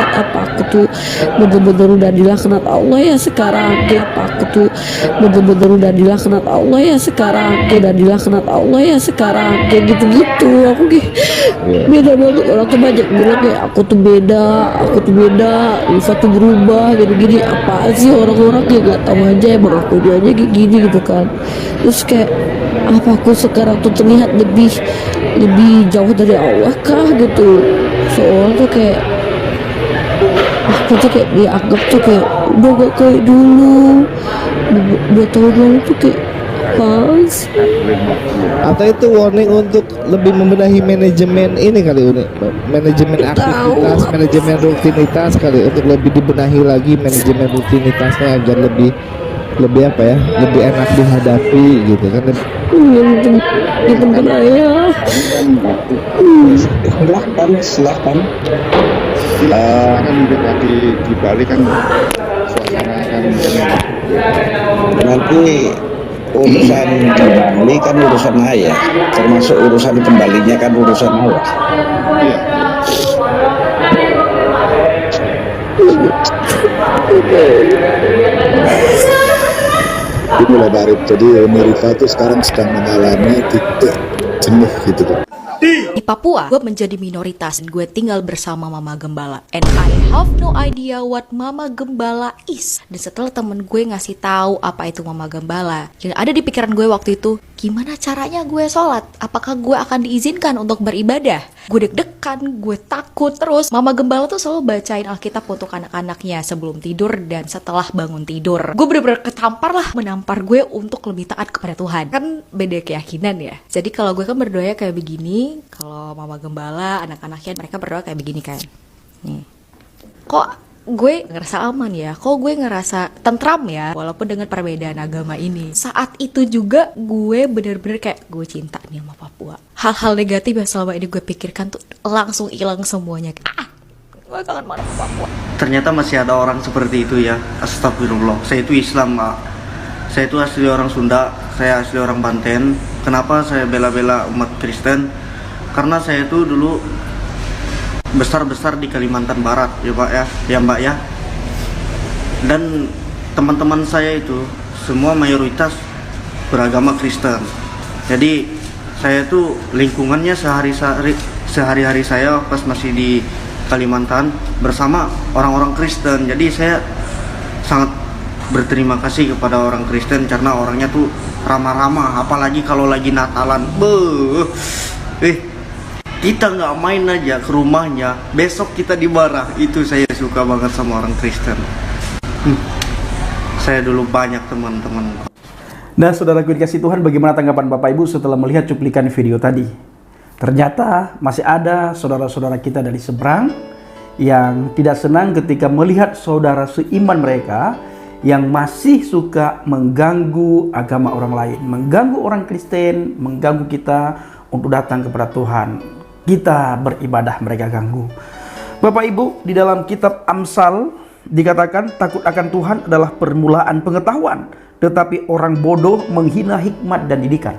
apa aku tuh bener-bener udah dilaknat Allah ya sekarang, apa aku tuh bener-bener udah dilaknat Allah ya sekarang, udah dilaknat Allah ya sekarang, kayak gitu-gitu. Aku kayak beda banget, orang tuh banyak bilang kayak aku tuh beda, Iva tuh berubah gini-gini. Apa sih orang-orang yang nggak tahu aja, emang aku aja kayak gini gitu kan. Terus kayak apa aku sekarang tuh terlihat lebih lebih jauh dari Allah kah gitu. Soalnya tuh kayak aku tuh kayak dianggap tuh kayak udah gak kayak dulu. 2 tahun lalu tuh kayak pas. Atau itu warning untuk lebih membenahi manajemen ini kali, manajemen aktivitas, manajemen rutinitas kali, untuk lebih dibenahi lagi manajemen rutinitasnya agar lebih apa ya, lebih enak dihadapi gitu kan. Itu benar ya. Silahkan. Kan di Bali kan suasana kan nanti urusan di Bali kan urusan ayah, termasuk urusan kembalinya kan urusan Allah. Iya. Itu mulai baru. Jadi Amerika itu sekarang sedang mengalami titik jenuh gitu. Di Papua, gue menjadi minoritas dan gue tinggal bersama Mama Gembala. And I have no idea what Mama Gembala is. Dan setelah temen gue ngasih tahu apa itu Mama Gembala, yang ada di pikiran gue waktu itu, gimana caranya gue sholat? Apakah gue akan diizinkan untuk beribadah? Gue deg-degan, gue takut. Terus Mama Gembala tuh selalu bacain Alkitab untuk anak-anaknya sebelum tidur dan setelah bangun tidur. Gue bener-bener ketampar lah, menampar gue untuk lebih taat kepada Tuhan. Kan beda keyakinan ya. Jadi kalau gue kan berdoa kayak begini, kalau Mama Gembala, anak-anaknya mereka berdoa kayak begini kan. Nih. Kok gue ngerasa aman ya, kok gue ngerasa tentram ya, walaupun dengan perbedaan agama ini. Saat itu juga gue bener-bener kayak gue cinta nih sama Papua. Hal-hal negatif yang selama ini gue pikirkan tuh langsung hilang semuanya. Gue kangen banget sama Papua. Ternyata masih ada orang seperti itu ya. Astagfirullah. Saya itu Islam, Mak. Saya itu asli orang Sunda, saya asli orang Banten. Kenapa saya bela-bela umat Kristen? Karena saya itu dulu besar di Kalimantan Barat ya Pak ya Mbak ya. Dan teman-teman saya itu semua mayoritas beragama Kristen. Jadi saya itu lingkungannya sehari-hari saya pas masih di Kalimantan bersama orang-orang Kristen. Jadi saya sangat berterima kasih kepada orang Kristen karena orangnya tuh ramah-ramah, apalagi kalau lagi Natalan. Kita nggak main aja ke rumahnya, besok kita dimarah. Itu saya suka banget sama orang Kristen. Saya dulu banyak teman-teman. Nah, saudaraku dikasih Tuhan, bagaimana tanggapan Bapak Ibu setelah melihat cuplikan video tadi? Ternyata masih ada saudara-saudara kita dari seberang yang tidak senang ketika melihat saudara seiman mereka yang masih suka mengganggu agama orang lain, mengganggu orang Kristen, mengganggu kita untuk datang kepada Tuhan. Kita beribadah, mereka ganggu. Bapak Ibu, di dalam kitab Amsal dikatakan takut akan Tuhan adalah permulaan pengetahuan, tetapi orang bodoh menghina hikmat dan didikan.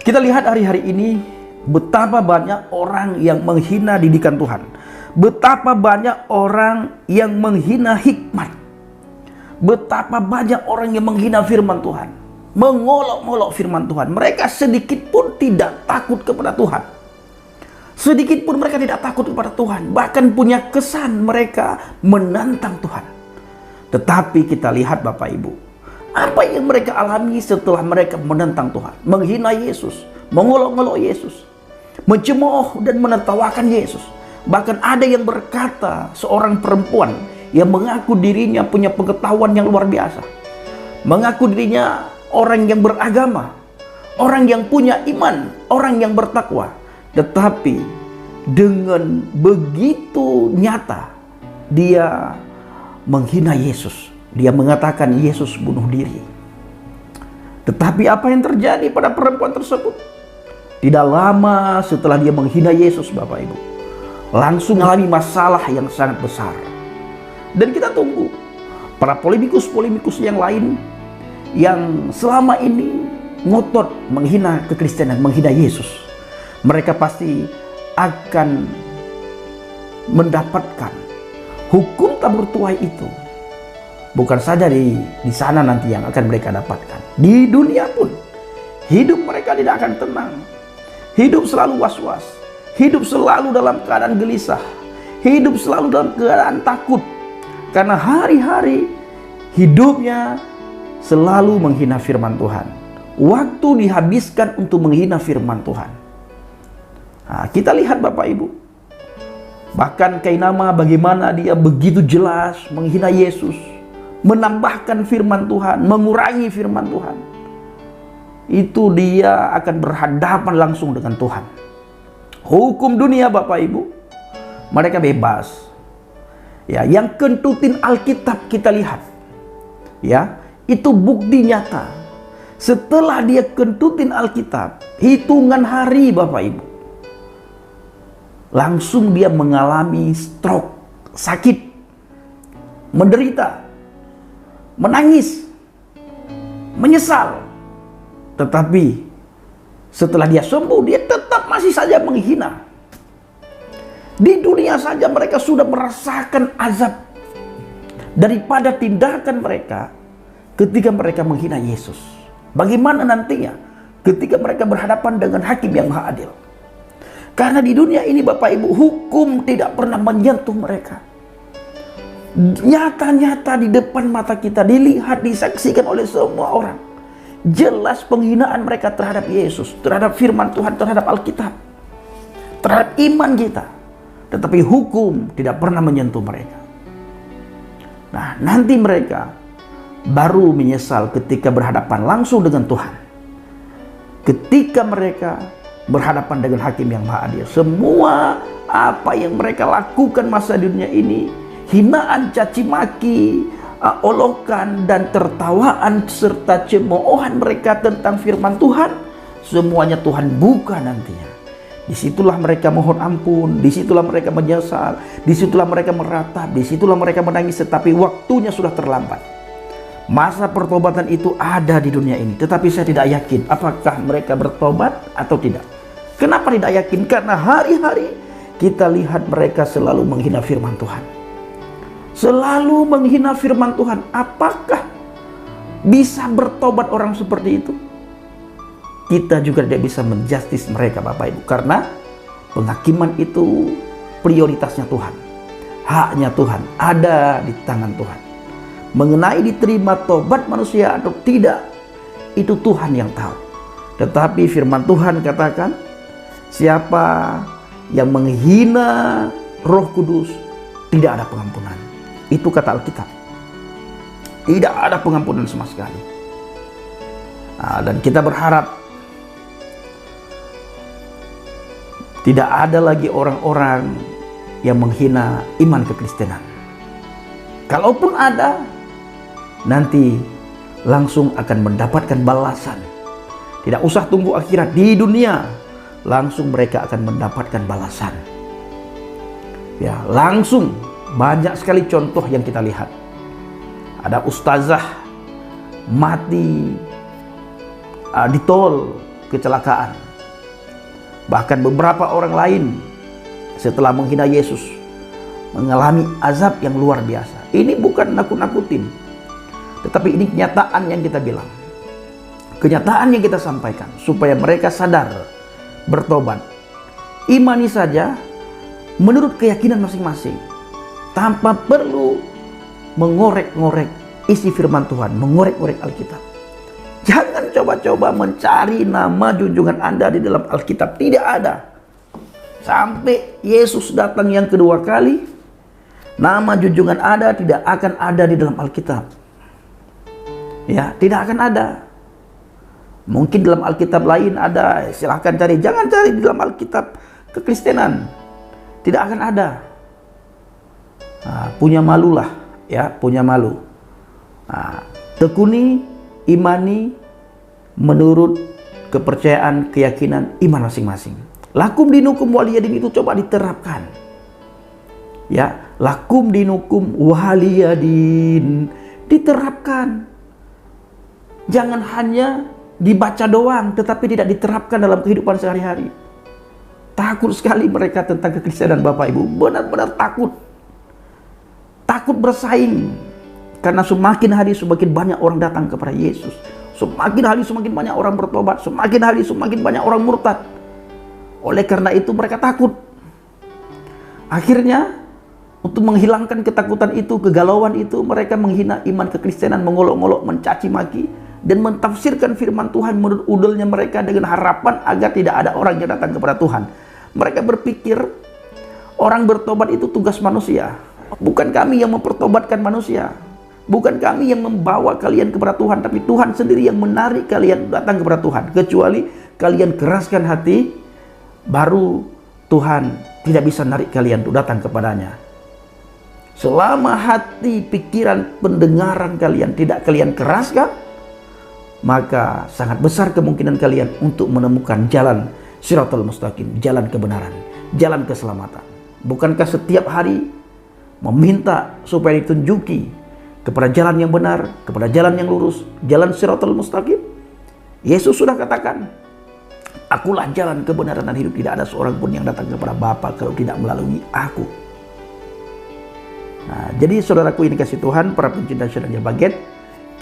Kita lihat hari-hari ini betapa banyak orang yang menghina didikan Tuhan, betapa banyak orang yang menghina hikmat, betapa banyak orang yang menghina firman Tuhan, mengolok-olok firman Tuhan. Mereka sedikit pun tidak takut kepada Tuhan. Sedikit pun mereka tidak takut kepada Tuhan. Bahkan punya kesan mereka menantang Tuhan. Tetapi kita lihat Bapak Ibu, apa yang mereka alami setelah mereka menentang Tuhan, menghina Yesus, mengolok-olok Yesus, mencemooh dan menertawakan Yesus. Bahkan ada yang berkata, seorang perempuan yang mengaku dirinya punya pengetahuan yang luar biasa, mengaku dirinya orang yang beragama, orang yang punya iman, orang yang bertakwa, tetapi dengan begitu nyata dia menghina Yesus. Dia mengatakan Yesus bunuh diri. Tetapi apa yang terjadi pada perempuan tersebut? Tidak lama setelah dia menghina Yesus, Bapak Ibu, langsung mengalami masalah yang sangat besar. Dan kita tunggu para polemikus yang lain yang selama ini ngotot menghina kekristenan, menghina Yesus. Mereka pasti akan mendapatkan hukum tabur tuai itu. Bukan saja di sana nanti yang akan mereka dapatkan. Di dunia pun hidup mereka tidak akan tenang. Hidup selalu was-was. Hidup selalu dalam keadaan gelisah. Hidup selalu dalam keadaan takut. Karena hari-hari hidupnya selalu menghina firman Tuhan. Waktu dihabiskan untuk menghina firman Tuhan. Nah, kita lihat Bapak Ibu. Bahkan Kainama bagaimana dia begitu jelas menghina Yesus. Menambahkan firman Tuhan, mengurangi firman Tuhan. Itu dia akan berhadapan langsung dengan Tuhan. Hukum dunia Bapak Ibu, mereka bebas. Ya, yang kentutin Alkitab kita lihat. Ya, itu bukti nyata. Setelah dia kentutin Alkitab, hitungan hari Bapak Ibu, langsung dia mengalami stroke, sakit, menderita, menangis, menyesal. Tetapi setelah dia sembuh, dia tetap masih saja menghina. Di dunia saja mereka sudah merasakan azab daripada tindakan mereka ketika mereka menghina Yesus. Bagaimana nantinya ketika mereka berhadapan dengan hakim yang maha adil? Karena di dunia ini Bapak Ibu, hukum tidak pernah menyentuh mereka. Nyata-nyata di depan mata kita, dilihat, disaksikan oleh semua orang. Jelas penghinaan mereka terhadap Yesus, terhadap firman Tuhan, terhadap Alkitab, terhadap iman kita. Tetapi hukum tidak pernah menyentuh mereka. Nah, nanti mereka baru menyesal ketika berhadapan langsung dengan Tuhan. Ketika mereka berhadapan dengan hakim yang maha adil. Semua apa yang mereka lakukan masa dunia ini, hinaan, caci maki, olokan dan tertawaan serta cemoohan mereka tentang firman Tuhan, semuanya Tuhan buka nantinya. Disitulah mereka mohon ampun, disitulah mereka menyesal, disitulah mereka meratap, disitulah mereka menangis, tetapi waktunya sudah terlambat. Masa pertobatan itu ada di dunia ini, tetapi saya tidak yakin apakah mereka bertobat atau tidak. Kenapa tidak yakin? Karena hari-hari kita lihat mereka selalu menghina firman Tuhan. Selalu menghina firman Tuhan. Apakah bisa bertobat orang seperti itu? Kita juga tidak bisa menjustis mereka Bapak Ibu. Karena penghakiman itu prioritasnya Tuhan. Haknya Tuhan ada di tangan Tuhan. Mengenai diterima tobat manusia atau tidak, itu Tuhan yang tahu. Tetapi firman Tuhan katakan, siapa yang menghina Roh Kudus, tidak ada pengampunan. Itu kata Alkitab. Tidak ada pengampunan sama sekali. Nah, dan kita berharap tidak ada lagi orang-orang yang menghina iman kekristenan. Kalaupun ada, nanti langsung akan mendapatkan balasan. Tidak usah tunggu akhirat, di dunia langsung mereka akan mendapatkan balasan. Ya, langsung banyak sekali contoh yang kita lihat. Ada ustazah mati di tol, kecelakaan. Bahkan beberapa orang lain setelah menghina Yesus mengalami azab yang luar biasa. Ini bukan nakut-nakutin, tetapi ini kenyataan yang kita bilang. Kenyataan yang kita sampaikan supaya mereka sadar, bertobat, imani saja menurut keyakinan masing-masing, tanpa perlu mengorek-ngorek isi firman Tuhan, mengorek-ngorek Alkitab. Jangan coba-coba mencari nama junjungan Anda di dalam Alkitab. Tidak ada. Sampai Yesus datang yang kedua kali, nama junjungan Anda tidak akan ada di dalam Alkitab. Ya, tidak akan ada. Mungkin dalam Alkitab lain ada, silahkan cari. Jangan cari di dalam Alkitab kekristenan. Tidak akan ada. Nah, punya malulah, ya, punya malu. Nah, tekuni, imani menurut kepercayaan, keyakinan, iman masing-masing. Lakum dinukum waliyadin itu coba diterapkan. Ya, lakum dinukum waliyadin diterapkan. Jangan hanya dibaca doang tetapi tidak diterapkan dalam kehidupan sehari-hari. Takut sekali mereka tentang kekristenan Bapak Ibu. Benar-benar takut. Takut bersaing. Karena semakin hari semakin banyak orang datang kepada Yesus. Semakin hari semakin banyak orang bertobat. Semakin hari semakin banyak orang murtad. Oleh karena itu mereka takut. Akhirnya untuk menghilangkan ketakutan itu, kegalauan itu, mereka menghina iman kekristenan, mengolok-olok, mencaci maki, dan mentafsirkan firman Tuhan menurut udelnya mereka dengan harapan agar tidak ada orang yang datang kepada Tuhan. Mereka berpikir orang bertobat itu tugas manusia. Bukan kami yang mempertobatkan manusia. Bukan kami yang membawa kalian kepada Tuhan, tapi Tuhan sendiri yang menarik kalian datang kepada Tuhan. Kecuali kalian keraskan hati, baru Tuhan tidak bisa narik kalian untuk datang kepadanya. Selama hati, pikiran, pendengaran kalian tidak kalian keraskan, maka sangat besar kemungkinan kalian untuk menemukan jalan Shiratal Mustaqim, jalan kebenaran, jalan keselamatan. Bukankah setiap hari meminta supaya ditunjuki kepada jalan yang benar, kepada jalan yang lurus, jalan Shiratal Mustaqim? Yesus sudah katakan, akulah jalan kebenaran dan hidup, tidak ada seorang pun yang datang kepada Bapa kalau tidak melalui aku. Nah, jadi saudaraku ini kasih Tuhan, para pencinta channel Baget,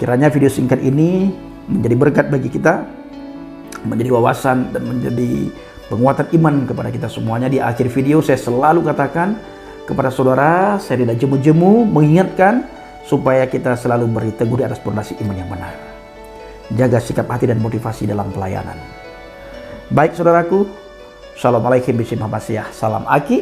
kiranya video singkat ini menjadi berkat bagi kita, menjadi wawasan dan menjadi penguatan iman kepada kita semuanya. Di akhir video saya selalu katakan kepada saudara, saya tidak jemu-jemu mengingatkan supaya kita selalu berteguh di atas pondasi iman yang benar. Jaga sikap hati dan motivasi dalam pelayanan. Baik saudaraku, Assalamualaikum warahmatullahi wabarakatuh. Salam Aki,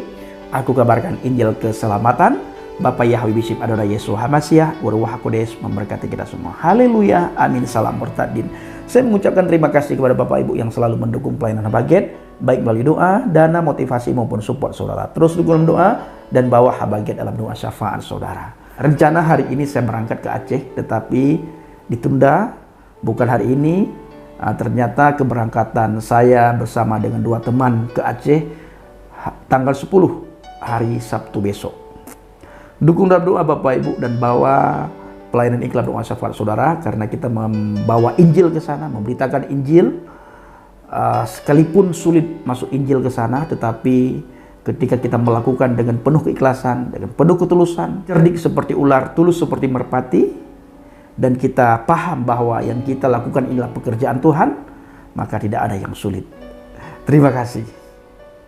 aku kabarkan Injil keselamatan. Bapak Yahweh Bishop Adonai Yesus Hamasiah, Waruah Kodes memberkati kita semua. Haleluya, amin, salam murtadin. Saya mengucapkan terima kasih kepada Bapak Ibu yang selalu mendukung pelayanan Baget, baik melalui doa, dana, motivasi maupun support saudara. Terus dukung dalam doa dan bawa Baget dalam doa syafaat saudara. Rencana hari ini saya berangkat ke Aceh, tetapi ditunda. Bukan hari ini, ternyata keberangkatan saya bersama dengan 2 teman ke Aceh tanggal 10 hari Sabtu besok. Dukung dalam doa Bapak Ibu dan bawa pelayanan iklan doa syafaat saudara, karena kita membawa Injil ke sana, memberitakan Injil. Sekalipun sulit masuk Injil ke sana, tetapi ketika kita melakukan dengan penuh keikhlasan, dengan penuh ketulusan, cerdik seperti ular, tulus seperti merpati, dan kita paham bahwa yang kita lakukan inilah pekerjaan Tuhan, maka tidak ada yang sulit. Terima kasih.